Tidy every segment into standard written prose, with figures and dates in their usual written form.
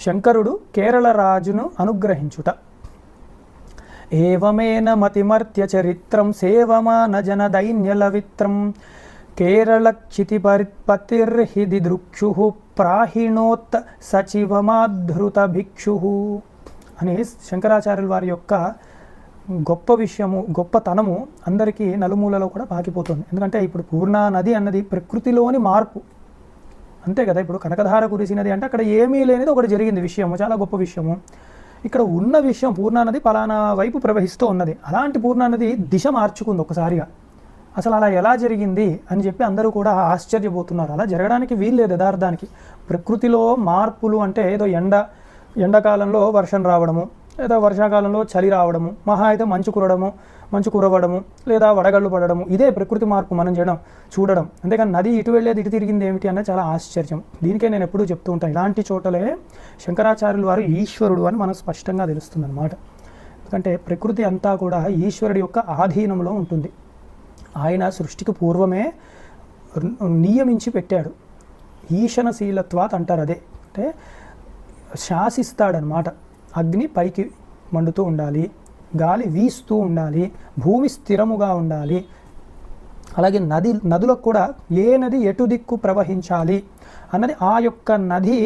శంకరుడు కేరళ రాజును అనుగ్రహించుట. ఏవమేన మతిమర్త్య చరిత్రం సేవమాన జన దైన్యలవిత్రం కేరళక్షితి పరిపతిర్హిది దృక్షు ప్రాహిణోత్ సచివమాధృత భిక్షు అని శంకరాచార్యుల వారి యొక్క గొప్ప విషయము, గొప్పతనము అందరికీ నలుమూలలో కూడా పాకిపోతుంది. ఎందుకంటే ఇప్పుడు పూర్ణా నది అన్నది ప్రకృతిలోని మార్పు, అంతే కదా. ఇప్పుడు కనకధార కురిసినది అంటే అక్కడ ఏమీ లేనిది ఒకటి జరిగింది విషయము, చాలా గొప్ప విషయము. ఇక్కడ ఉన్న విషయం పూర్ణా నది పలానా వైపు ప్రవహిస్తూ ఉన్నది, అలాంటి పూర్ణా నది దిశ మార్చుకుంది ఒకసారిగా. అసలు అలా ఎలా జరిగింది అని చెప్పి అందరూ కూడా ఆశ్చర్యపోతున్నారు. అలా జరగడానికి వీల్లేదు యథార్థానికి. ప్రకృతిలో మార్పులు అంటే ఏదో ఎండాకాలంలో వర్షం రావడము, లేదా వర్షాకాలంలో చలి రావడము, మహా అయితే మంచు కురవడము, లేదా వడగళ్ళు పడడము, ఇదే ప్రకృతి మార్పు మనం చూడడం. అంతేకాని నది ఇటు వెళ్ళేది ఇటు తిరిగింది ఏమిటి అన్నది చాలా ఆశ్చర్యం. దీనికే నేను ఎప్పుడూ చెప్తూ ఉంటాను, ఇలాంటి చోటలే శంకరాచార్యుల వారు ఈశ్వరుడు అని మనకు స్పష్టంగా తెలుస్తుంది అన్నమాట. ఎందుకంటే ప్రకృతి అంతా కూడా ఈశ్వరుడి యొక్క ఆధీనంలో ఉంటుంది. ఆయన సృష్టికి పూర్వమే నియమించి పెట్టాడు. ఈశనశీలత్వాత్ అంటారు. అదే అంటే శాసిస్తాడనమాట. అగ్ని పైకి మండుతూ ఉండాలి, గాలి వీస్తూ ఉండాలి, భూమి స్థిరముగా ఉండాలి. అలాగే నదులకు కూడా ఏ నది ఎటు దిక్కు ప్రవహించాలి అన్నది ఆ యొక్క నది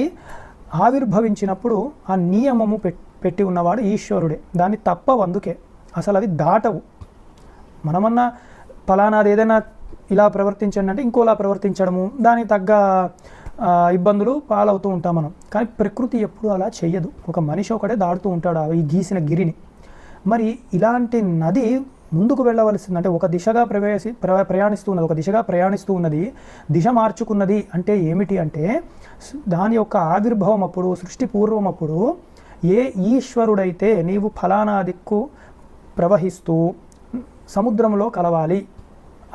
ఆవిర్భవించినప్పుడు ఆ నియమము పెట్టి ఉన్నవాడు ఈశ్వరుడే. దాన్ని తప్పవు, అందుకే అసలు అవి దాటవు. మనమన్నా ఫలానాది ఏదైనా ఇలా ప్రవర్తించండి అంటే ఇంకోలా ప్రవర్తించడము, దానికి తగ్గ ఇబ్బందులు పాలవుతూ ఉంటాం మనం. కానీ ప్రకృతి ఎప్పుడు అలా చెయ్యదు. ఒక మనిషి ఒకటే దాడుతూ ఉంటాడు ఈ గీసిన గిరిని. మరి ఇలాంటి నది ముందుకు వెళ్ళవలసింది అంటే ఒక దిశగా ప్రయాణిస్తూ ఉన్నది, దిశ మార్చుకున్నది అంటే ఏమిటి అంటే దాని యొక్క ఆవిర్భావం అప్పుడు, సృష్టి పూర్వం అప్పుడు ఏ ఈశ్వరుడైతే నీవు ఫలానా దిక్కు ప్రవహిస్తూ సముద్రంలో కలవాలి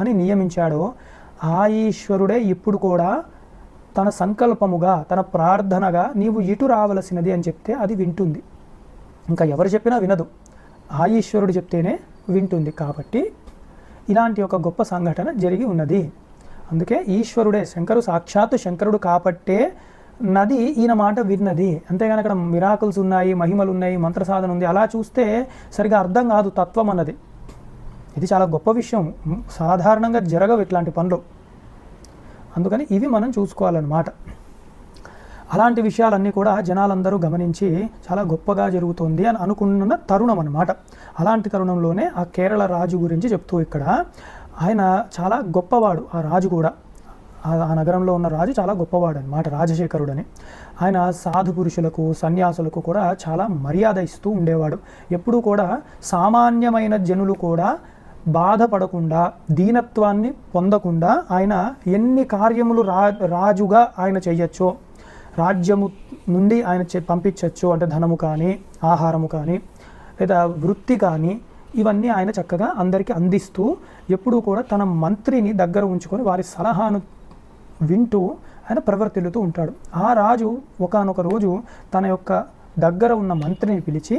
అని నియమించాడో ఆ ఈశ్వరుడే ఇప్పుడు కూడా తన సంకల్పముగా, తన ప్రార్థనగా నీవు ఇటు రావలసినది అని చెప్తే అది వింటుంది. ఇంకా ఎవరు చెప్పినా వినదు, ఆ ఈశ్వరుడు చెప్తేనే వింటుంది. కాబట్టి ఇలాంటి ఒక గొప్ప సంఘటన జరిగి ఉన్నది. అందుకే ఈశ్వరుడే సాక్షాత్తు శంకరుడు కాబట్టే నది ఈయన మాట విన్నది. అంతేగాని అక్కడ మిరాకిల్స్ ఉన్నాయి, మహిమలు ఉన్నాయి, మంత్ర సాధన ఉంది, అలా చూస్తే సరిగా అర్థం కాదు తత్వం అన్నది. ఇది చాలా గొప్ప విషయం, సాధారణంగా జరగవు ఇట్లాంటి పనులు. అందుకని ఇవి మనం చూసుకోవాలన్నమాట. అలాంటి విషయాలన్నీ కూడా జనాలందరూ గమనించి చాలా గొప్పగా జరుగుతుంది అని అనుకున్న తరుణం అన్నమాట. అలాంటి తరుణంలోనే ఆ కేరళ రాజు గురించి చెప్తూ ఇక్కడ ఆయన చాలా గొప్పవాడు. ఆ రాజు కూడా, ఆ నగరంలో ఉన్న రాజు చాలా గొప్పవాడు అన్నమాట, రాజశేఖరుడని. ఆయన సాధు పురుషులకు, సన్యాసులకు కూడా చాలా మర్యాద ఇస్తూ ఉండేవాడు. ఎప్పుడూ కూడా సామాన్యమైన జనులు కూడా బాధపడకుండా, దీనత్వాన్ని పొందకుండా ఆయన ఎన్ని కార్యములు రాజుగా ఆయన చెయ్యొచ్చో, రాజ్యము నుండి ఆయన పంపించవచ్చు అంటే ధనము కానీ, ఆహారము కానీ, లేదా వృత్తి కానీ, ఇవన్నీ ఆయన చక్కగా అందరికీ అందిస్తూ ఎప్పుడూ కూడా తన మంత్రిని దగ్గర ఉంచుకొని వారి సలహాను వింటూ ఆయన ప్రవర్తిల్లుతూ ఉంటాడు. ఆ రాజు ఒకానొక రోజు తన యొక్క దగ్గర ఉన్న మంత్రిని పిలిచి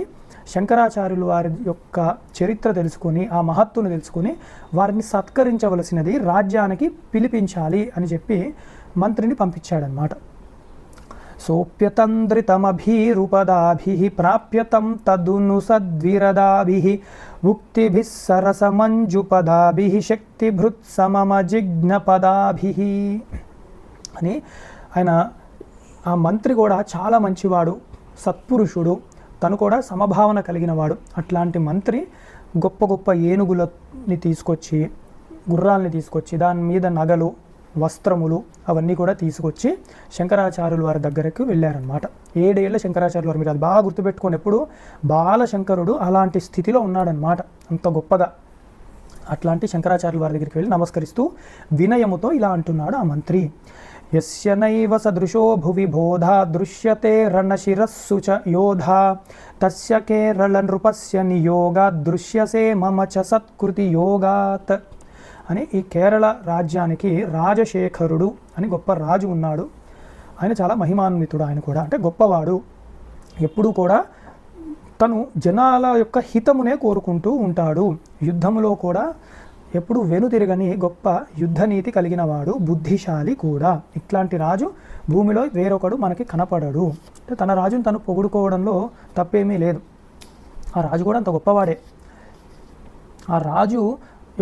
శంకరాచార్యులు వారి యొక్క చరిత్ర తెలుసుకొని, ఆ మహత్తును తెలుసుకొని వారిని సత్కరించవలసినది, రాజ్యానికి పిలిపించాలి అని చెప్పి మంత్రిని పంపించాడనమాట. సోప్యతంద్రితమభీరుపదాభిః ప్రాప్యతం తదును సద్విరదాభిః ఉక్తిభిః సరసమంజుపదాభిః శక్తిభృత్సమమజిజ్ఞపదాభిః అని ఆయన, ఆ మంత్రి కూడా చాలా మంచివాడు, సత్పురుషుడు, తను కూడా సమభావన కలిగినవాడు. అట్లాంటి మంత్రి గొప్ప గొప్ప ఏనుగులని తీసుకొచ్చి, గుర్రాలని తీసుకొచ్చి, దాని మీద నగలు, వస్త్రములు అవన్నీ కూడా తీసుకొచ్చి శంకరాచార్యుల వారి దగ్గరకు వెళ్ళారనమాట. 7 ఏళ్ళ శంకరాచార్యుల వారు, మీరు అది బాగా గుర్తుపెట్టుకోండి, ఎప్పుడు బాలశంకరుడు అలాంటి స్థితిలో ఉన్నాడనమాట, అంత గొప్పగా. అట్లాంటి శంకరాచార్యుల వారి దగ్గరికి వెళ్ళి నమస్కరిస్తూ వినయముతో ఇలా అంటున్నాడు ఆ మంత్రి. యస్య నైవ సదృశో భువి బోధా దృశ్యతే రణశిరస్సు చ యోధా తస్య కేరళ నృపస్య నియోగాత్ దృశ్యసే మమ చ సత్కృతి యోగాత్ అని. ఈ కేరళ రాజ్యానికి రాజశేఖరుడు అని గొప్ప రాజు ఉన్నాడు. ఆయన చాలా మహిమాన్వితుడు, ఆయన కూడా అంటే గొప్పవాడు. ఎప్పుడూ కూడా తను జనాల యొక్క హితమునే కోరుకుంటూ ఉంటాడు. యుద్ధములో కూడా ఎప్పుడు వెనుతిరగని గొప్ప యుద్ధనీతి కలిగిన వాడు, బుద్ధిశాలి కూడా. ఇట్లాంటి రాజు భూమిలో వేరొకడు మనకి కనపడడు. తన రాజును తను పొగుడుకోవడంలో తప్పేమీ లేదు. ఆ రాజు కూడా అంత గొప్పవాడే. ఆ రాజు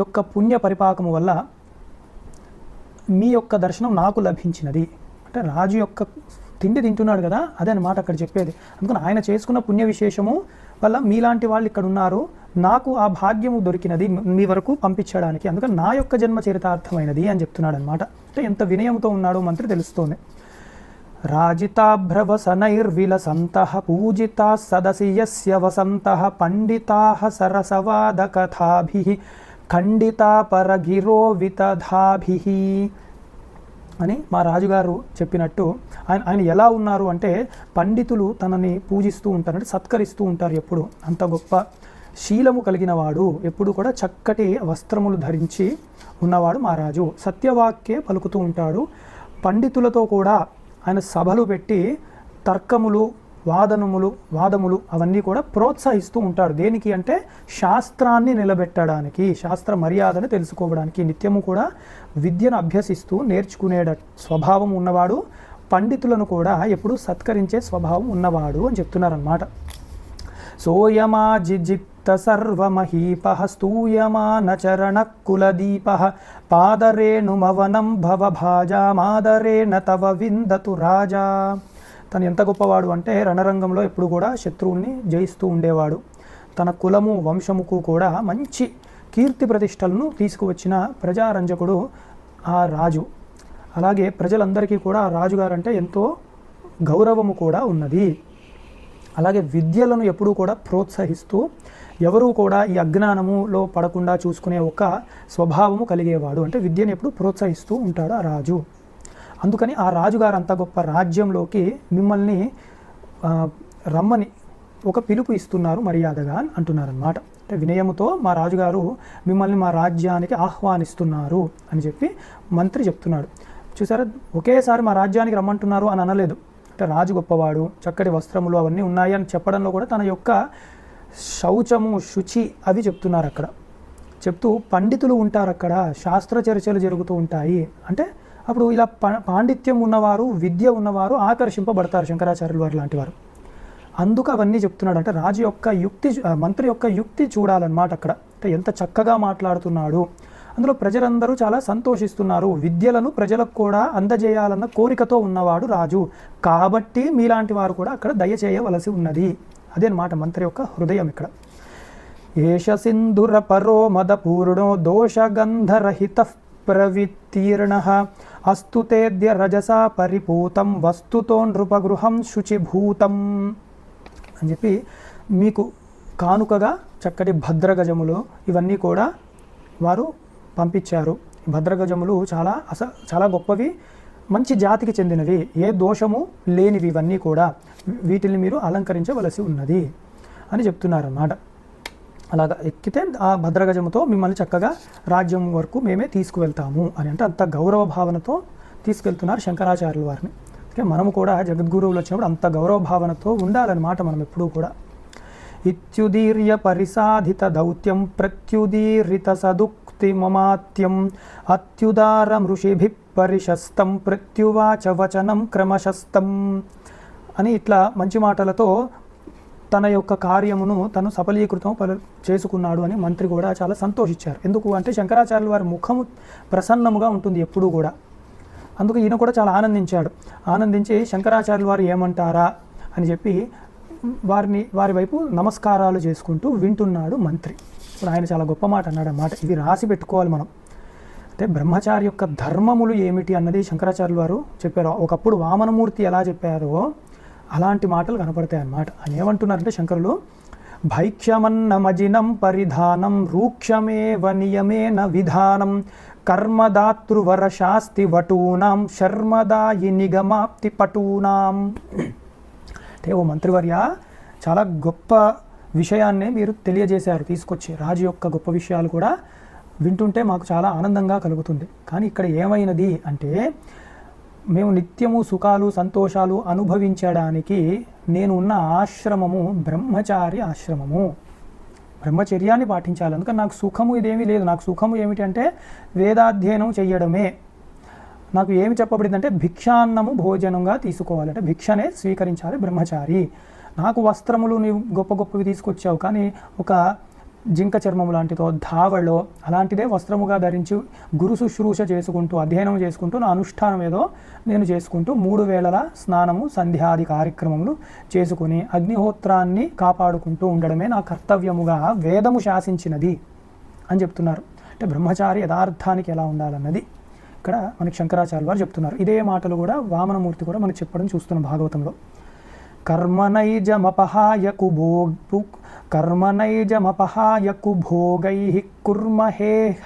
యొక్క పుణ్య పరిపాకము వల్ల మీ యొక్క దర్శనం నాకు లభించినది. అంటే రాజు యొక్క తిండి తింటున్నాడు కదా, అదే అన్నమాట అక్కడ చెప్పేది. అందుకని ఆయన చేసుకున్న పుణ్య విశేషము వల్ల మీలాంటి వాళ్ళు ఇక్కడ ఉన్నారు, నాకు ఆ భాగ్యము దొరికినది మీ వరకు పంపించడానికి, అందుకని నా యొక్క జన్మ చరితార్థమైనది అని చెప్తున్నాడు అనమాట. అంటే ఎంత వినయంతో ఉన్నాడో మంత్రి తెలుస్తోంది. రాజితాభ్రవసనైర్విలసంతః పూజితా సదసి యస్య వసంతః పండితాః సరసవాదకథాభిః ఖండితా పరగిరో వితధాభిః అని మా రాజుగారు చెప్పినట్టు ఆయన ఎలా ఉన్నారు అంటే పండితులు తనని పూజిస్తూ ఉంటారు, అంటే సత్కరిస్తూ ఉంటారు ఎప్పుడు. అంత గొప్ప శీలము కలిగిన వాడు, ఎప్పుడు కూడా చక్కటి వస్త్రములు ధరించి ఉన్నవాడు మా రాజు. సత్యవాక్యే పలుకుతూ ఉంటాడు. పండితులతో కూడా ఆయన సభలు పెట్టి తర్కములు వాదములు అవన్నీ కూడా ప్రోత్సహిస్తూ ఉంటాడు. దేనికి అంటే శాస్త్రాన్ని నిలబెట్టడానికి, శాస్త్ర మర్యాదను తెలుసుకోవడానికి. నిత్యము కూడా విద్యను అభ్యసిస్తూ నేర్చుకునే స్వభావం ఉన్నవాడు, పండితులను కూడా ఎప్పుడు సత్కరించే స్వభావం ఉన్నవాడు అని చెప్తున్నారన్నమాట. సోయమాజిజిప్త సర్వమహీపః స్తూయమాన చరణ కులదీపః పాదరేణుమవనం భవభాజామాదరేణ తవ విందతు రాజా. తను ఎంత గొప్పవాడు అంటే రణరంగంలో ఎప్పుడు కూడా శత్రువుల్ని జయిస్తూ ఉండేవాడు. తన కులము వంశముకు కూడా మంచి కీర్తి ప్రతిష్టలను తీసుకువచ్చిన ప్రజారంజకుడు ఆ రాజు. అలాగే ప్రజలందరికీ కూడా ఆ రాజుగారు అంటే ఎంతో గౌరవము కూడా ఉన్నది. అలాగే విద్యలను ఎప్పుడూ కూడా ప్రోత్సహిస్తూ ఎవరూ కూడా ఈ అజ్ఞానములో పడకుండా చూసుకునే ఒక స్వభావము కలిగేవాడు. అంటే విద్యను ఎప్పుడు ప్రోత్సహిస్తూ ఉంటాడు ఆ రాజు. అందుకని ఆ రాజుగారు అంత గొప్ప రాజ్యంలోకి మిమ్మల్ని రమ్మని ఒక పిలుపు ఇస్తున్నారు మర్యాదగా అంటున్నారన్నమాట. అంటే వినయముతో మా రాజుగారు మిమ్మల్ని మా రాజ్యానికి ఆహ్వానిస్తున్నారు అని చెప్పి మంత్రి చెప్తున్నాడు. చూసారా, ఒకేసారి మా రాజ్యానికి రమ్మంటున్నారు అని అనలేదు. అంటే రాజు గొప్పవాడు, చక్కటి వస్త్రములు అవన్నీ ఉన్నాయి అని చెప్పడంలో కూడా తన యొక్క శౌచము, శుచి అవి చెప్తున్నారు అక్కడ. చెప్తూ పండితులు ఉంటారు అక్కడ, శాస్త్ర చర్చలు జరుగుతూ ఉంటాయి. అంటే అప్పుడు ఇలా పాండిత్యం ఉన్నవారు, విద్య ఉన్నవారు ఆకర్షింపబడతారు, శంకరాచార్యులు వారు లాంటి వారు. అందుకు అవన్నీ చెప్తున్నాడు. అంటే రాజు యొక్క యుక్తి, మంత్రి యొక్క యుక్తి చూడాలన్నమాట అక్కడ. అంటే ఎంత చక్కగా మాట్లాడుతున్నాడు. అందులో ప్రజలందరూ చాలా సంతోషిస్తున్నారు. విద్యలను ప్రజలకు కూడా అందజేయాలన్న కోరికతో ఉన్నవాడు రాజు. కాబట్టి మీలాంటి వారు కూడా అక్కడ దయచేయవలసి ఉన్నది. అదే అన్నమాట మంత్రి యొక్క హృదయం ఇక్కడ. ఏష సింధుర పరో మదపూర్ణో దోషగంధరహిత ప్రవితీర్ణ అస్తు తేద్య రజసా పరిపూతం వస్తుతో నృపగృహం శుచిభూతం అని చెప్పి మీకు కానుకగా చక్కటి భద్రగజములు ఇవన్నీ కూడా వారు పంపించారు. భద్రగజములు చాలా గొప్పవి, మంచి జాతికి చెందినవి, ఏ దోషము లేనివి. ఇవన్నీ కూడా వీటిని మీరు అలంకరించవలసి ఉన్నది అని చెప్తున్నారన్నమాట. అలాగా ఎక్కితే ఆ భద్రగజముతో మిమ్మల్ని చక్కగా రాజ్యం వరకు మేమే తీసుకువెళ్తాము అని. అంటే అంత గౌరవ భావనతో తీసుకెళ్తున్నారు శంకరాచార్యుల వారిని. ఓకే, మనము కూడా జగద్గురువులు వచ్చినప్పుడు అంత గౌరవ భావనతో ఉండాలన్నమాట మనం ఎప్పుడూ కూడా. ఇత్యుదీర్య పరిసాధిత దౌత్యం ప్రత్యుదీరిత సదుక్తి మమాత్యం అత్యుదారం ఋషిభి పరిశస్తం ప్రత్యువాచ వచనం క్రమశస్తం అని ఇట్లా మంచి మాటలతో తన యొక్క కార్యమును తను సఫలీకృతం చేసుకున్నాడు అని మంత్రి కూడా చాలా సంతోషించారు. ఎందుకు అంటే శంకరాచార్యుల వారి ముఖము ప్రసన్నముగా ఉంటుంది ఎప్పుడూ కూడా. అందుకు ఈయన కూడా చాలా ఆనందించాడు. ఆనందించి శంకరాచార్యుల వారు ఏమంటారా అని చెప్పి వారి వైపు నమస్కారాలు చేసుకుంటూ వింటున్నాడు మంత్రి. ఇప్పుడు ఆయన చాలా గొప్ప మాట అన్నాడు అన్నమాట. ఇవి రాసి పెట్టుకోవాలి మనం. అంటే బ్రహ్మచారి యొక్క ధర్మములు ఏమిటి అన్నది శంకరాచార్యుల వారు చెప్పారు. ఒకప్పుడు వామనమూర్తి ఎలా చెప్పారో అలాంటి మాటలు కనపడతాయి అన్నమాట. ఆయన ఏమంటున్నారంటే శంకరులు, భైక్ష్యమన్నమజినం పరిధానం రూక్షమేవ నియమేన విధానం కర్మదాతృవరశాస్తి వటూనాం శర్మదాయి నిగమాప్తి పటూనాం. అంటే ఓ మంత్రివర్య, చాలా గొప్ప విషయాన్నే మీరు తెలియజేశారు తీసుకొచ్చి. రాజు యొక్క గొప్ప విషయాలు కూడా వింటుంటే మాకు చాలా ఆనందంగా కలుగుతుంది. కానీ ఇక్కడ ఏమైనది అంటే మేము నిత్యము సుఖాలు సంతోషాలు అనుభవించడానికి నేను ఉన్న ఆశ్రమము బ్రహ్మచారి ఆశ్రమము. బ్రహ్మచర్యాన్ని పాటించాలి. అందుకని నాకు సుఖము ఇదేమీ లేదు. నాకు సుఖము ఏమిటి అంటే వేదాధ్యయనం చెయ్యడమే. నాకు ఏమి చెప్పబడిందంటే భిక్షాన్నము భోజనంగా తీసుకోవాలి, అంటే భిక్షనే స్వీకరించాలి బ్రహ్మచారి. నాకు వస్త్రములు నీవు గొప్ప గొప్పవి తీసుకొచ్చావు, కానీ ఒక జింక చర్మము లాంటిదో ధావళో అలాంటిదే వస్త్రముగా ధరించి గురు శుశ్రూష చేసుకుంటూ అధ్యయనం చేసుకుంటూ నా అనుష్ఠానం ఏదో నేను చేసుకుంటూ 3 వేళల స్నానము సంధ్యాది కార్యక్రమములు చేసుకుని అగ్నిహోత్రాన్ని కాపాడుకుంటూ ఉండడమే నా కర్తవ్యముగా వేదము శాసించినది అని చెప్తున్నారు. అంటే బ్రహ్మచారి యథార్థానికి ఎలా ఉండాలన్నది ఇక్కడ మనకి శంకరాచార్యులు వారు చెప్తున్నారు. ఇదే మాటలు కూడా వామనమూర్తి కూడా మనకు చెప్పడం చూస్తున్నాం భాగవతంలో. కర్మనైజమపహాయ కుభోగైః కుర్మహేహ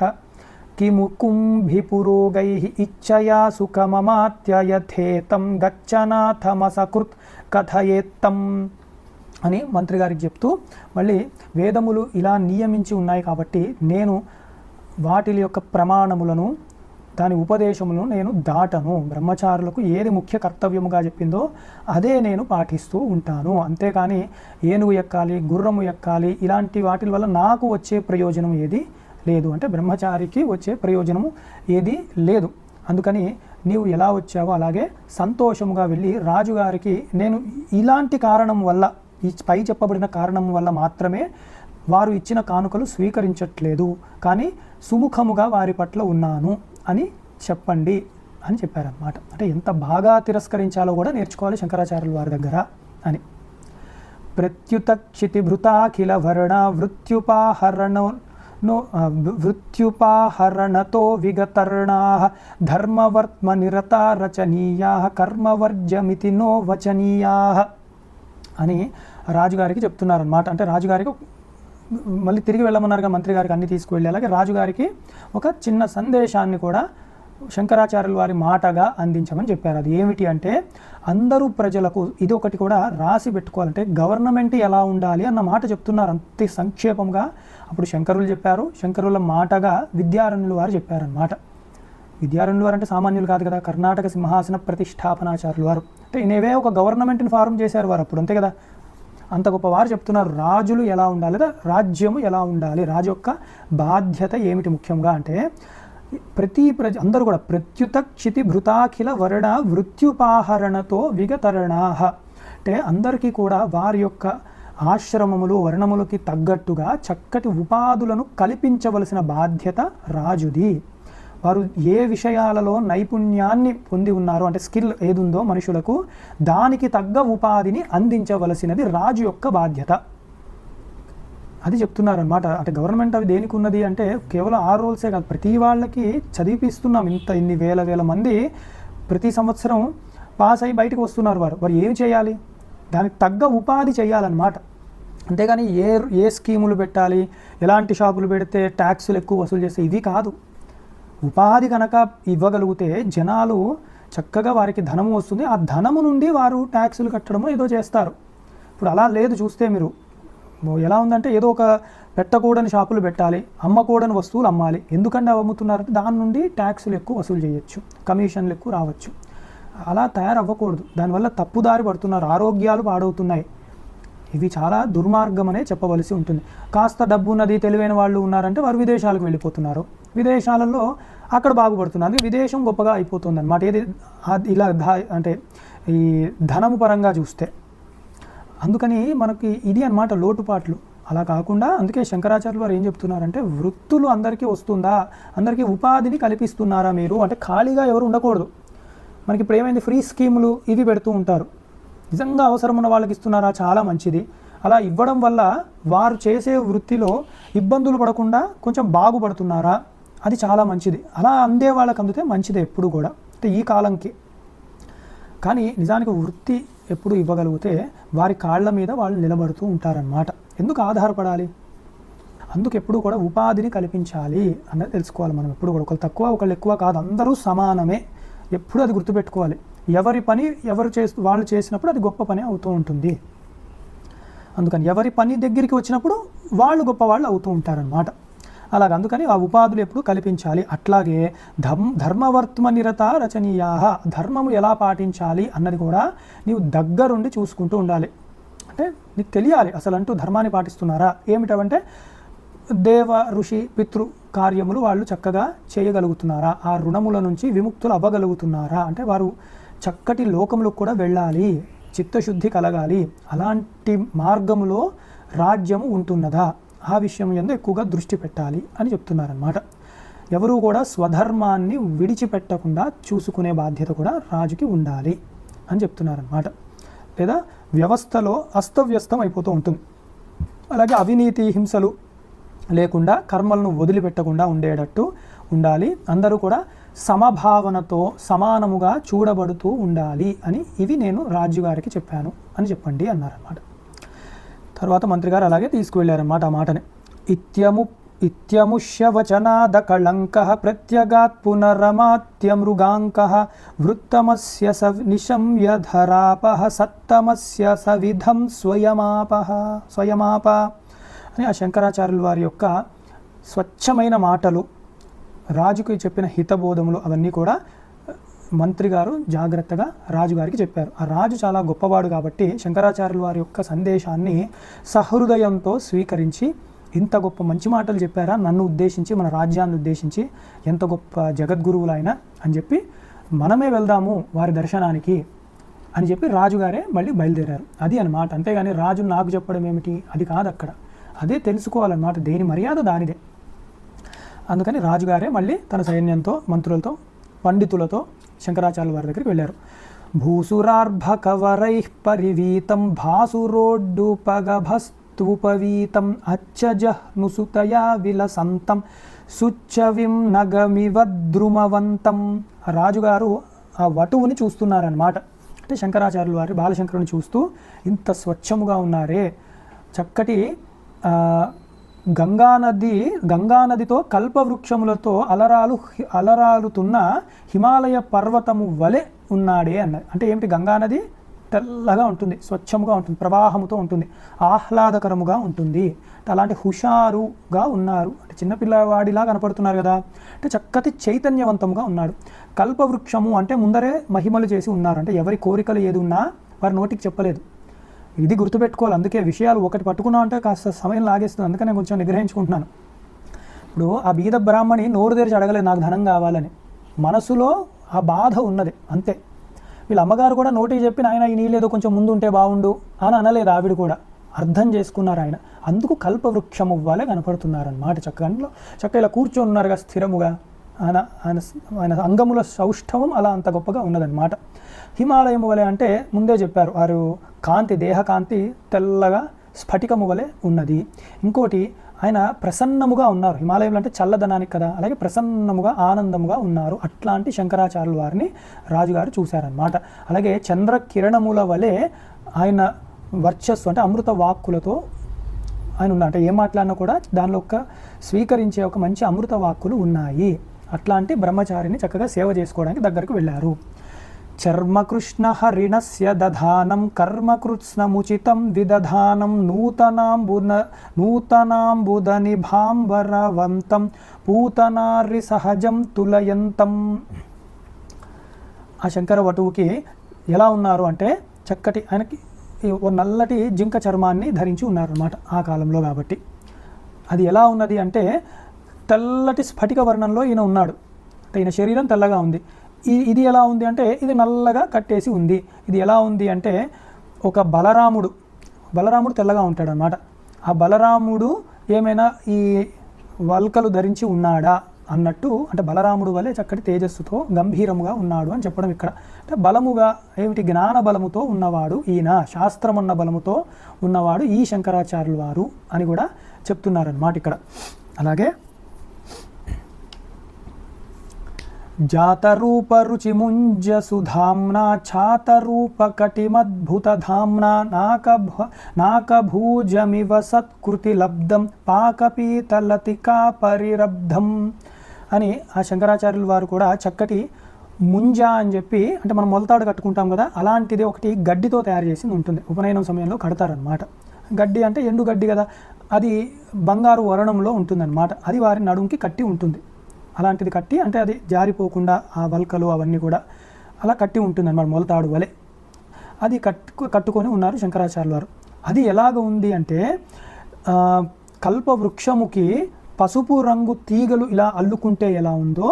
కిము కుంభిపురోగైః ఇచ్చయా సుఖమమాత్యయథేతం గచ్చనాథమసకృత్ కథయేత్తం అని మంత్రి గారికి చెప్తూ, మళ్ళీ వేదములు ఇలా నియమించి ఉన్నాయి కాబట్టి నేను వాటి యొక్క ప్రమాణములను దాని ఉపదేశములను నేను దాటను. బ్రహ్మచారులకు ఏది ముఖ్య కర్తవ్యముగా చెప్పిందో అదే నేను పాటిస్తూ ఉంటాను. అంతేకాని ఏనుగు ఎక్కాలి, గుర్రము ఎక్కాలి ఇలాంటి వాటి వల్ల నాకు వచ్చే ప్రయోజనం ఏది లేదు. అంటే బ్రహ్మచారికి వచ్చే ప్రయోజనము ఏది లేదు. అందుకని నీవు ఎలా వచ్చావో అలాగే సంతోషముగా వెళ్ళి రాజుగారికి నేను ఇలాంటి కారణం వల్ల, ఈ పై చెప్పబడిన కారణం వల్ల మాత్రమే వారు ఇచ్చిన కానుకలు స్వీకరించట్లేదు, కానీ సుముఖముగా వారి పట్ల ఉన్నాను అని చెప్పండి అని చెప్పారన్నమాట. అంటే ఎంత బాగా తిరస్కరించాలో కూడా నేర్చుకోవాలి శంకరాచార్యుల వారి దగ్గర అని. ప్రత్యుత క్షితిభృతాఖిల వర్ణ వృత్యుపాహరణతో విగతర్ణా ధర్మవర్త్మ నిరతా రచనీయా కర్మవర్జమితి నో వచనీయా అని రాజుగారికి చెప్తున్నారన్నమాట. అంటే రాజుగారికి మళ్ళీ తిరిగి వెళ్ళమన్నారుగా మంత్రి గారికి అన్ని తీసుకువెళ్ళి, అలాగే రాజుగారికి ఒక చిన్న సందేశాన్ని కూడా శంకరాచార్యుల వారి మాటగా అందించమని చెప్పారు. అది ఏమిటి అంటే అందరూ ప్రజలకు ఇది ఒకటి కూడా రాసి పెట్టుకోవాలంటే గవర్నమెంట్ ఎలా ఉండాలి అన్న మాట చెప్తున్నారు అంతే సంక్షేపంగా. అప్పుడు శంకరులు చెప్పారు, శంకరుల మాటగా విద్యారణ్యులు వారు చెప్పారన్నమాట. విద్యారణ్యులు వారు అంటే సామాన్యులు కాదు కదా, కర్ణాటక సింహాసన ప్రతిష్టాపనాచార్యులు వారు. అంటే ఇనేవే ఒక గవర్నమెంట్ని ఫార్మ్ చేశారు వారు అప్పుడు, అంతే కదా. అంత గొప్పవారు చెప్తున్నారు రాజులు ఎలా ఉండాలి, లేదా రాజ్యము ఎలా ఉండాలి, రాజు యొక్క బాధ్యత ఏమిటి ముఖ్యంగా అంటే ప్రతి అందరూ కూడా ప్రత్యుత క్షితి భృతాఖిల వరణ వృత్యుపాహరణతో విగతరణాహ అంటే అందరికీ కూడా వారి యొక్క ఆశ్రమములు వర్ణములకి తగ్గట్టుగా చక్కటి ఉపాధులను కల్పించవలసిన బాధ్యత రాజుది. వారు ఏ విషయాలలో నైపుణ్యాన్ని పొంది ఉన్నారో అంటే స్కిల్ ఏదుందో మనుషులకు దానికి తగ్గ ఉపాధిని అందించవలసినది రాజు యొక్క బాధ్యత. అది చెప్తున్నారనమాట. అంటే గవర్నమెంట్ అవి దేనికి ఉన్నది అంటే కేవలం 6 రోల్సే కాదు, ప్రతి వాళ్ళకి చదివిపిస్తున్నాం. ఇన్ని వేల మంది ప్రతి సంవత్సరం పాస్ అయ్యి బయటకు వస్తున్నారు. వారు ఏమి చేయాలి, దానికి తగ్గ ఉపాధి చేయాలన్నమాట. అంతేగాని ఏ స్కీములు పెట్టాలి, ఎలాంటి షాపులు పెడితే ట్యాక్సులు ఎక్కువ వసూలు చేస్తే ఇవి కాదు. ఉపాధి కనుక ఇవ్వగలిగితే జనాలు చక్కగా వారికి ధనము వస్తుంది, ఆ ధనము నుండి వారు ట్యాక్సులు కట్టడమో ఏదో చేస్తారు. ఇప్పుడు అలా లేదు. చూస్తే మీరు ఎలా ఉందంటే ఏదో ఒక పెట్టకూడని షాపులు పెట్టాలి, అమ్మకూడని వస్తువులు అమ్మాలి. ఎందుకంటే అమ్ముతున్నారంటే దాని నుండి ట్యాక్సులు ఎక్కువ వసూలు చేయొచ్చు, కమిషన్లు ఎక్కువ రావచ్చు. అలా తయారవ్వకూడదు. దానివల్ల తప్పుదారి పడుతున్నారు, ఆరోగ్యాలు పాడవుతున్నాయి. ఇవి చాలా దుర్మార్గం అనే చెప్పవలసి ఉంటుంది. కాస్త డబ్బు ఉన్నది తెలివైన వాళ్ళు ఉన్నారంటే వారు విదేశాలకు వెళ్ళిపోతున్నారు, విదేశాలలో అక్కడ బాగుపడుతున్నారు, విదేశం గొప్పగా అయిపోతుంది అన్నమాట. ఏది ఇలా అంటే ఈ ధనము పరంగా చూస్తే. అందుకని మనకి ఇది అన్నమాట లోటుపాట్లు. అలా కాకుండా అందుకే శంకరాచార్యులు వారు ఏం చెప్తున్నారంటే వృత్తులు అందరికీ వస్తుందా, అందరికీ ఉపాధిని కల్పిస్తున్నారా మీరు అంటే ఖాళీగా ఎవరు ఉండకూడదు. మనకి ఇప్పుడు ఏమైంది, ఫ్రీ స్కీములు ఇవి పెడుతూ ఉంటారు. నిజంగా అవసరం ఉన్న వాళ్ళకి ఇస్తున్నారా, చాలా మంచిది. అలా ఇవ్వడం వల్ల వారు చేసే వృత్తిలో ఇబ్బందులు పడకుండా కొంచెం బాగుపడుతున్నారా, అది చాలా మంచిది. అలా అందే వాళ్ళకి అందితే మంచిదే ఎప్పుడు కూడా, అంటే ఈ కాలంకి. కానీ నిజానికి వృత్తి ఎప్పుడు ఇవ్వగలిగితే వారి కాళ్ళ మీద వాళ్ళు నిలబడుతూ ఉంటారన్నమాట. ఎందుకు ఆధారపడాలి? అందుకు ఎప్పుడు కూడా ఉపాధిని కల్పించాలి అన్నది తెలుసుకోవాలి మనం. ఎప్పుడు కూడా ఒకళ్ళు తక్కువ ఒకళ్ళు ఎక్కువ కాదు, అందరూ సమానమే. ఎప్పుడు అది గుర్తుపెట్టుకోవాలి. ఎవరి పని వాళ్ళు చేసినప్పుడు అది గొప్ప పని అవుతూ ఉంటుంది. అందుకని ఎవరి పని దగ్గరికి వచ్చినప్పుడు వాళ్ళు గొప్పవాళ్ళు అవుతూ ఉంటారన్నమాట. అలాగ అందుకని ఆ ఉపాధులు ఎప్పుడు కల్పించాలి. అట్లాగే ధర్మవర్త్మ నిరత రచనీయా, ధర్మము ఎలా పాటించాలి అన్నది కూడా నీవు దగ్గరుండి చూసుకుంటూ ఉండాలి. అంటే నీకు తెలియాలి అసలు అంటూ ధర్మాన్ని పాటిస్తున్నారా ఏమిటంటే దేవ ఋషి పితృ కార్యములు వాళ్ళు చక్కగా చేయగలుగుతున్నారా, ఆ రుణముల నుంచి విముక్తులు అవ్వగలుగుతున్నారా, అంటే వారు చక్కటి లోకములకు కూడా వెళ్ళాలి, చిత్తశుద్ధి కలగాలి, అలాంటి మార్గములో రాజ్యము ఉంటున్నదా, ఆ విషయం యందు ఎక్కువగా దృష్టి పెట్టాలి అని చెప్తున్నారన్నమాట. ఎవరూ కూడా స్వధర్మాన్ని విడిచిపెట్టకుండా చూసుకునే బాధ్యత కూడా రాజుకి ఉండాలి అని చెప్తున్నారన్నమాట. లేదా వ్యవస్థలో అస్తవ్యస్తం అయిపోతూ ఉంటుంది. అలాగే అవినీతి హింసలు లేకుండా కర్మలను వదిలిపెట్టకుండా ఉండేటట్టు ఉండాలి. అందరూ కూడా సమభావనతో సమానముగా చూడబడుతూ ఉండాలి అని ఇవి నేను రాజుగారికి చెప్పాను అని చెప్పండి అన్నారన్నమాట. తర్వాత మంత్రి గారు అలాగే తీసుకువెళ్ళారన్నమాట ఆ మాటని. ఇత్యముష్యవచనాద కళంకః ప్రత్యగాత్ పునరమాత్యమృగాంకః వృత్తమస్య స నిశమ్యధరాపః సత్తమస్య సవిధం స్వయమాప అని ఆ శంకరాచార్యుల వారి యొక్క స్వచ్ఛమైన మాటలు, రాజుకి చెప్పిన హితబోధములు అవన్నీ కూడా మంత్రి గారు జాగ్రత్తగా రాజుగారికి చెప్పారు. ఆ రాజు చాలా గొప్పవాడు కాబట్టి శంకరాచార్యుల వారి యొక్క సందేశాన్ని సహృదయంతో స్వీకరించి, ఇంత గొప్ప మంచి మాటలు చెప్పారా నన్ను ఉద్దేశించి, మన రాజ్యాన్ని ఉద్దేశించి, ఎంత గొప్ప జగద్గురువులైనా అని చెప్పి మనమే వెళ్దాము వారి దర్శనానికి అని చెప్పి రాజుగారే మళ్ళీ బయలుదేరారు. అది అన్నమాట. అంతేగాని రాజు నాకు చెప్పడం ఏమిటి అది కాదు, అక్కడ అదే తెలుసుకోవాలన్నమాట, దేని మర్యాద దానిదే. అందుకని రాజుగారే మళ్ళీ తన సైన్యంతో మంత్రులతో పండితులతో శంకరాచార్యుల వారి దగ్గరికి వెళ్ళారు. భూసురార్భకవరై పరివీతం భాసురోడ్డుపగభస్తూపవీతం అచ్చజహ్నుసుతయా విలసంతం సుచ్చవిం నగమివద్రుమవంతం. రాజుగారు ఆ వటువుని చూస్తున్నారన్నమాట. అంటే శంకరాచార్యుల వారి బాలశంకరుని చూస్తూ, ఇంత స్వచ్ఛముగా ఉన్నారే, చక్కటి గంగానదితో కల్పవృక్షములతో అలరాలుతున్న హిమాలయ పర్వతము వలె ఉన్నాడే అన్నది. అంటే ఏమిటి? గంగానది తెల్లగా ఉంటుంది, స్వచ్ఛముగా ఉంటుంది, ప్రవాహముతో ఉంటుంది, ఆహ్లాదకరముగా ఉంటుంది. అలాంటి హుషారుగా ఉన్నారు, అంటే చిన్నపిల్లవాడిలా కనపడుతున్నారు కదా. అంటే చక్కటి చైతన్యవంతంగా ఉన్నాడు. కల్పవృక్షము అంటే ముందరే మహిమలు చేసి ఉన్నారు, అంటే ఎవరి కోరికలు ఏది ఉన్నా వారి నోటికి చెప్పలేదు. ఇది గుర్తుపెట్టుకోవాలి. అందుకే విషయాలు ఒకటి పట్టుకున్నా అంటే కాస్త సమయం లాగేస్తుంది, అందుకని నేను కొంచెం నిగ్రహించుకుంటున్నాను. ఇప్పుడు ఆ బీద బ్రాహ్మణి నోరు తెరిచి అడగలేదు నాకు ధనం కావాలని, మనసులో ఆ బాధ ఉన్నది అంతే. వీళ్ళ అమ్మగారు కూడా నోటికి చెప్పి ఆయన ఈ నీళ్ళేదో కొంచెం ముందు ఉంటే బాగుండు అని అనలేదు, ఆవిడ కూడా అర్థం చేసుకున్నారు ఆయన. అందుకు కల్పవృక్షము వలె కనపడుతున్నారన్నమాట. చక్కగా ఇలా కూర్చొని ఉన్నారుగా స్థిరముగా, ఆయన అంగముల సౌష్ఠవం అలా అంత గొప్పగా ఉన్నదన్నమాట. హిమాలయము వలె అంటే ముందే చెప్పారు, వారు కాంతి, దేహకాంతి తెల్లగా స్ఫటికము వలె ఉన్నది. ఇంకోటి ఆయన ప్రసన్నముగా ఉన్నారు. హిమాలయంలో అంటే చల్లదనానికి కదా, అలాగే ప్రసన్నముగా ఆనందముగా ఉన్నారు. అట్లాంటి శంకరాచార్యుల వారిని రాజుగారు చూశారనమాట. అలాగే చంద్రకిరణముల వలె ఆయన వర్చస్సు అంటే అమృత వాక్కులతో ఆయన ఉన్నారు. అంటే ఏం మాట్లాడినా కూడా దానిలో స్వీకరించే ఒక మంచి అమృత వాక్కులు ఉన్నాయి. అట్లాంటి బ్రహ్మచారిని చక్కగా సేవ చేసుకోవడానికి దగ్గరకు వెళ్ళారు. చర్మకృష్ణ హరిణస్య దధానం కర్మకృత్స్నముచితం విదధానం నూతనాంబుదనిభాంబరవంతం పూతనారి సహజం తులయంతం. ఆ శంకర వటువుకి ఎలా ఉన్నారు అంటే చక్కటి, ఆయనకి ఓ నల్లటి జింక చర్మాన్ని ధరించి ఉన్నారన్నమాట ఆ కాలంలో. కాబట్టి అది ఎలా ఉన్నది అంటే తెల్లటి స్ఫటిక వర్ణంలో ఈయన ఉన్నాడు. అంటే ఈయన శరీరం తెల్లగా ఉంది. ఇది ఎలా ఉంది అంటే ఇది నల్లగా కట్టేసి ఉంది. ఇది ఎలా ఉంది అంటే ఒక బలరాముడు తెల్లగా ఉంటాడు అన్నమాట. ఆ బలరాముడు ఏమైనా ఈ వల్కలు ధరించి ఉన్నాడా అన్నట్టు, అంటే బలరాముడు వలె చక్కటి తేజస్సుతో గంభీరముగా ఉన్నాడు అని చెప్పడం ఇక్కడ. అంటే బలముగా ఏమిటి? జ్ఞాన బలముతో ఉన్నవాడు ఈయన, శాస్త్రమన్న బలముతో ఉన్నవాడు ఈ శంకరాచార్యుల వారు అని కూడా చెప్తున్నారన్నమాట ఇక్కడ. అలాగే జాతరూపరుచిముంజ సుధామ్నా ఛాతరూపకటిమద్భుతధామ్నా నాకభూజమివ సత్కృతి లబ్ధం పాకపీతలతికా పరిరబ్ధం అని ఆ శంకరాచార్యుల వారు కూడా చక్కటి ముంజ అని చెప్పి, అంటే మనం మొలతాడు కట్టుకుంటాం కదా, అలాంటిది ఒకటి గడ్డితో తయారు చేసింది ఉంటుంది. ఉపనయనం సమయంలో కడతారనమాట. గడ్డి అంటే ఎండు గడ్డి కదా, అది బంగారు వర్ణంలో ఉంటుందన్నమాట. అది వారి నడుంకి కట్టి ఉంటుంది. అలాంటిది కట్టి, అంటే అది జారిపోకుండా ఆ వల్కలు అవన్నీ కూడా అలా కట్టి ఉంటుంది అన్నమాట, మొలతాడు వలె. అది కట్టుకొని ఉన్నారు శంకరాచార్యుల వారు. అది ఎలాగ ఉంది అంటే కల్పవృక్షముకి పసుపు రంగు తీగలు ఇలా అల్లుకుంటే ఎలా ఉందో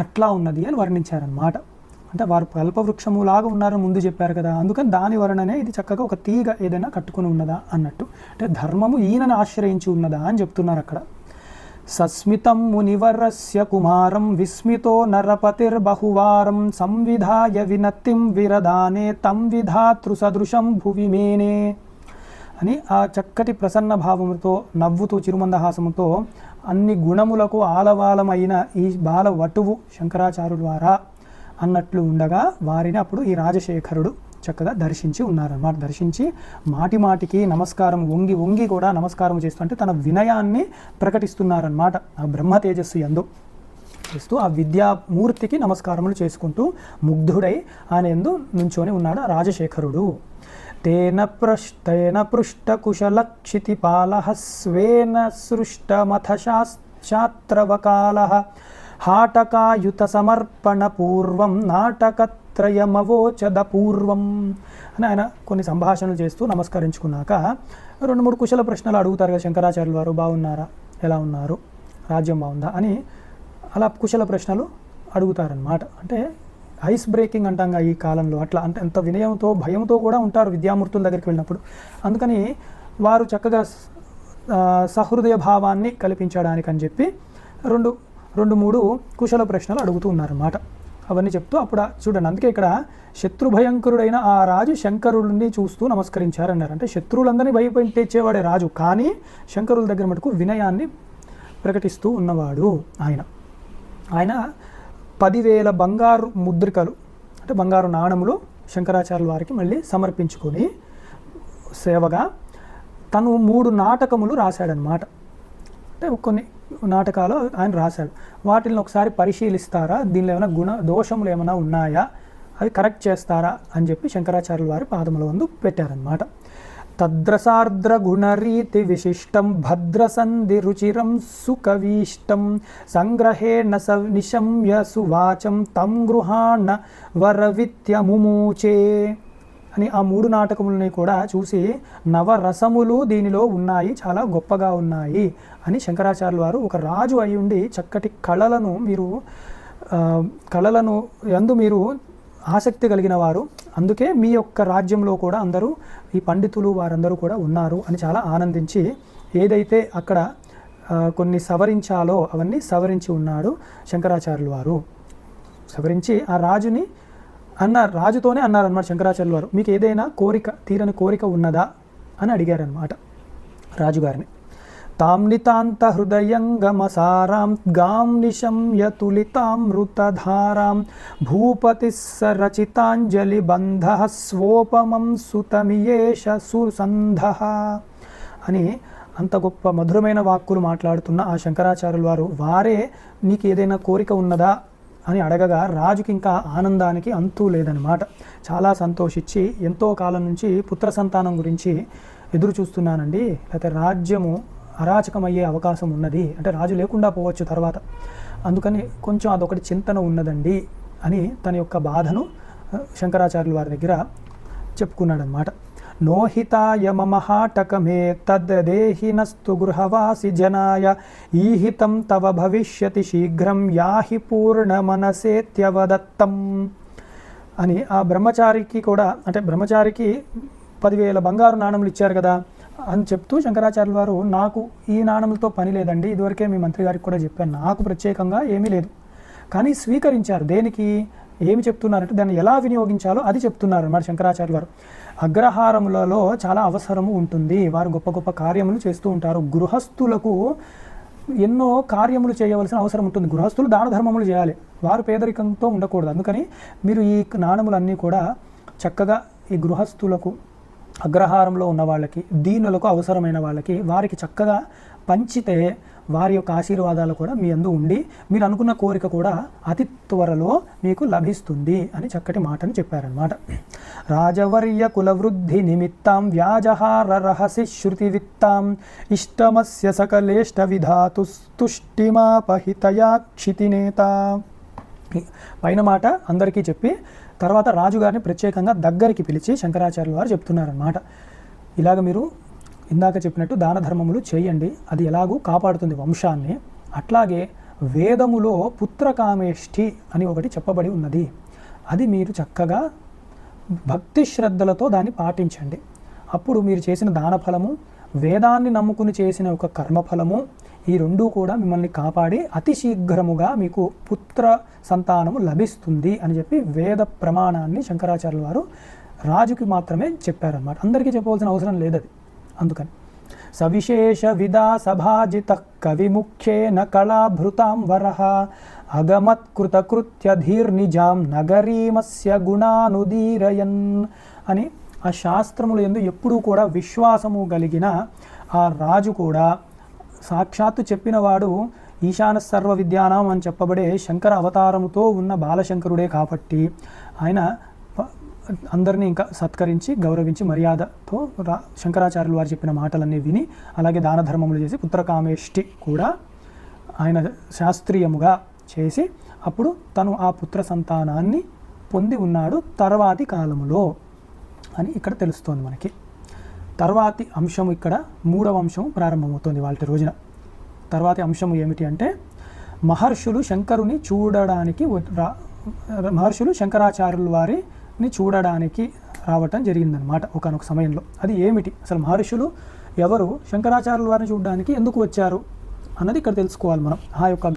అట్లా ఉన్నది అని వర్ణించారనమాట. అంటే వారు కల్పవృక్షము లాగా ఉన్నారని ముందు చెప్పారు కదా, అందుకని దాని వర్ణనే ఇది చక్కగా ఒక తీగ ఏదైనా కట్టుకుని ఉన్నదా అన్నట్టు. అంటే ధర్మము ఈయనను ఆశ్రయించి ఉన్నదా అని చెప్తున్నారు అక్కడ. సస్మితం మునివరస్య కుమారం విస్మితో నరపతిర్బహువారం సంవిధాయ వినతిం విరదానే తం విధాతృ సదృశం భువి మేనే అని ఆ చక్కటి ప్రసన్న భావముతో నవ్వుతూ చిరుమందహాసముతో అన్ని గుణములకు ఆలవాలమైన ఈ బాల వటువు శంకరాచార్యుల వారా అన్నట్లు ఉండగా వారిని అప్పుడు ఈ రాజశేఖరుడు చక్కగా దర్శించి ఉన్నారన్నమాట. దర్శించి మాటి మాటికి నమస్కారం వంగి వంగి కూడా నమస్కారం చేస్తూ అంటే తన వినయాన్ని ప్రకటిస్తున్నారన్నమాట. ఆ బ్రహ్మ తేజస్సు యందు చేస్తూ ఆ విద్యామూర్తికి నమస్కారములు చేసుకుంటూ ముగ్ధుడై ఆయన యందు నుంచొని ఉన్నాడు రాజశేఖరుడు. తేన పృష్టకుశలక్షితిపాలః స్వేన సృష్టమథ శాస్త్రవకాలః హాటకాయుత సమర్పణ పూర్వం నాటకత్రయమవోచద పూర్వం అని ఆయన కొన్ని సంభాషణలు చేస్తూ నమస్కరించుకున్నాక 2-3 కుశల ప్రశ్నలు అడుగుతారు కదా శంకరాచార్యుల వారు. బాగున్నారా, ఎలా ఉన్నారు, రాజ్యం బాగుందా అని అలా కుశల ప్రశ్నలు అడుగుతారనమాట. అంటే ఐస్ బ్రేకింగ్ అంటాం ఈ కాలంలో అట్లా. అంటే ఎంత వినయంతో భయంతో కూడా ఉంటారు విద్యామూర్తుల దగ్గరికి వెళ్ళినప్పుడు. అందుకని వారు చక్కగా సహృదయ భావాన్ని కల్పించడానికి అని చెప్పి 2-3 కుశల ప్రశ్నలు అడుగుతూ ఉన్నారన్నమాట. అవన్నీ చెప్తూ అప్పుడు చూడండి, అందుకే ఇక్కడ శత్రుభయంకరుడైన ఆ రాజు శంకరుడిని చూస్తూ నమస్కరించారన్నారు. అంటే శత్రువులందరినీ భయపెట్టేవాడే రాజు, కానీ శంకరుల దగ్గర మటుకు వినయాన్ని ప్రకటిస్తూ ఉన్నవాడు ఆయన. 10,000 బంగారు ముద్రికలు అంటే బంగారు నాణములు శంకరాచార్యుల వారికి మళ్ళీ సమర్పించుకొని సేవగా తను 3 నాటకములు రాశాడనమాట. అంటే కొన్ని నాటకాలు ఆయన రాశాడు. వాటిని ఒకసారి పరిశీలిస్తారా, దీనిలో ఏమైనా దోషములు ఏమైనా ఉన్నాయా, అవి కరెక్ట్ చేస్తారా అని చెప్పి శంకరాచార్యుల వారి పాదముల వందు పెట్టారనమాట. తద్రసార్ద్ర గుణరీతి విశిష్టం భద్రసంధి రుచిరం సుకవీష్టం సంగ్రహేణ నిశమ్య సువాచం తం గృహాణ వరవిత్యముమూచే అని ఆ 3 నాటకములని కూడా చూసి నవరసములు దీనిలో ఉన్నాయి, చాలా గొప్పగా ఉన్నాయి అని శంకరాచార్యుల వారు ఒక రాజు అయి ఉండి చక్కటి కళలను యందు మీరు ఆసక్తి కలిగిన వారు, అందుకే మీ యొక్క రాజ్యంలో కూడా అందరూ ఈ పండితులు వారందరూ కూడా ఉన్నారు అని చాలా ఆనందించి ఏదైతే అక్కడ కొన్ని సవరించాలో అవన్నీ సవరించి ఉన్నాడు శంకరాచార్యుల వారు. సవరించి ఆ రాజుని రాజుతోనే అన్నారన్నమాట శంకరాచార్యుల వారు, మీకు ఏదైనా తీరని కోరిక ఉన్నదా అని అడిగారనమాట రాజుగారిని. తాం నితాంత హృదయంగమసారాం గాం నిశమ్య తులితామృతధారాం భూపతి సరచితాంజలి బంధ స్వోపమం సుతమియేష సుసంధ అని అంత గొప్ప మధురమైన వాక్కులు మాట్లాడుతున్న ఆ శంకరాచార్యుల వారు వారే నీకు ఏదైనా కోరిక ఉన్నదా అని అడగగా రాజుకి ఇంకా ఆనందానికి అంతూ లేదనమాట. చాలా సంతోషించి ఎంతో కాలం నుంచి పుత్ర సంతానం గురించి ఎదురు చూస్తున్నానండి, లేకపోతే రాజ్యము అరాచకమయ్యే అవకాశం ఉన్నది, అంటే రాజు లేకుండా పోవచ్చు తర్వాత, అందుకని కొంచెం అదొకటి చింతన ఉన్నదండి అని తన యొక్క బాధను శంకరాచార్యుల వారి దగ్గర చెప్పుకున్నాడనమాట. నోహితాయ మమహాటకమే తద్దేహినస్తు గృహవాసి జనాయ ఈహితం తవ భవిష్యతి శీఘ్రం యాహి పూర్ణ మనసేత్యవదత్తం అని ఆ బ్రహ్మచారికి కూడా, అంటే బ్రహ్మచారికి 10,000 బంగారు నాణములు ఇచ్చారు కదా అని చెప్తూ శంకరాచార్యుల వారు నాకు ఈ నాణములతో పని లేదండి, ఇదివరకే మీ మంత్రి గారికి కూడా చెప్పాను, నాకు ప్రత్యేకంగా ఏమీ లేదు, కానీ స్వీకరించారు. దేనికి ఏమి చెప్తున్నారంటే దాన్ని ఎలా వినియోగించాలో అది చెప్తున్నారు అన్నమాట శంకరాచార్యుల వారు. అగ్రహారములలో చాలా అవసరము ఉంటుంది, వారు గొప్ప గొప్ప కార్యములు చేస్తూ ఉంటారు, గృహస్థులకు ఎన్నో కార్యములు చేయవలసిన అవసరం ఉంటుంది, గృహస్థులు దాన ధర్మములు చేయాలి, వారు పేదరికంతో ఉండకూడదు. అందుకని మీరు ఈ నాణములన్నీ కూడా చక్కగా ఈ గృహస్థులకు, అగ్రహారంలో ఉన్న వాళ్ళకి, దీనులకు, అవసరమైన వాళ్ళకి వారికి చక్కగా పంచితే వారి యొక్క ఆశీర్వాదాలు కూడా మీ అందు ఉండి మీరు అనుకున్న కోరిక కూడా అతి త్వరలో మీకు లభిస్తుంది అని చక్కటి మాటను చెప్పారనమాట. రాజవర్య కులవృద్ధి నిమిత్తాం వ్యాజహార రహసి శృతి విత్తాం ఇష్టమస్య సకలేష్ట విధాతు తుష్టిమాపహితయా క్షితినేత. పైన మాట అందరికీ చెప్పి తర్వాత రాజుగారిని ప్రత్యేకంగా దగ్గరికి పిలిచి శంకరాచార్యుల వారు చెప్తున్నారనమాట. ఇలాగ మీరు ఇందాక చెప్పినట్టు దాన ధర్మములు చేయండి, అది ఎలాగూ కాపాడుతుంది వంశాన్ని. అట్లాగే వేదములో పుత్రకామేష్టి అని ఒకటి చెప్పబడి ఉన్నది. అది మీరు చక్కగా భక్తి శ్రద్ధలతో దాన్ని పాటించండి. అప్పుడు మీరు చేసిన దాన ఫలము, వేదాన్ని నమ్ముకుని చేసిన ఒక కర్మఫలము, ఈ రెండూ కూడా మిమ్మల్ని కాపాడి అతి శీఘ్రముగా మీకు పుత్ర సంతానము లభిస్తుంది అని చెప్పి వేద ప్రమాణాన్ని శంకరాచార్యుల వారు రాజుకి మాత్రమే చెప్పారన్నమాట. అందరికీ చెప్పవలసిన అవసరం లేదు అది. అందుకని సవిశేష విదా సభాజిత కవిముఖ్యేన కళాభృతాం వరః అగమత్కృతకృత్య ధీర్నిజాం నగరీమస్య గుణానుదీరయన్ అని ఆ శాస్త్రములు యందు ఎప్పుడూ కూడా విశ్వాసము కలిగిన ఆ రాజు కూడా సాక్షాత్తు చెప్పినవాడు ఈశాన సర్వ విద్యానాం అని చెప్పబడే శంకర అవతారముతో ఉన్న బాలశంకరుడే కాబట్టి ఆయన అందరినీ ఇంకా సత్కరించి గౌరవించి మర్యాదతో శంకరాచార్యులు వారు చెప్పిన మాటలన్నీ విని అలాగే దాన ధర్మములు చేసి పుత్రకామేష్టి కూడా ఆయన శాస్త్రీయముగా చేసి అప్పుడు తను ఆ పుత్ర సంతానాన్ని పొంది ఉన్నాడు తర్వాతి కాలములో అని ఇక్కడ తెలుస్తోంది మనకి. తర్వాతి అంశం ఇక్కడ 3వ అంశం ప్రారంభమవుతుంది వాళ్ళ రోజున. తర్వాతి అంశం ఏమిటి అంటే మహర్షులు శంకరుని చూడడానికి మహర్షులు శంకరాచార్యుల వారిని చూడడానికి రావటం జరిగిందనమాట ఒకానొక సమయంలో. అది ఏమిటి, అసలు మహర్షులు ఎవరు, శంకరాచార్యుల వారిని చూడడానికి ఎందుకు వచ్చారు అన్నది ఇక్కడ తెలుసుకోవాలి మనం. ఆ యొక్క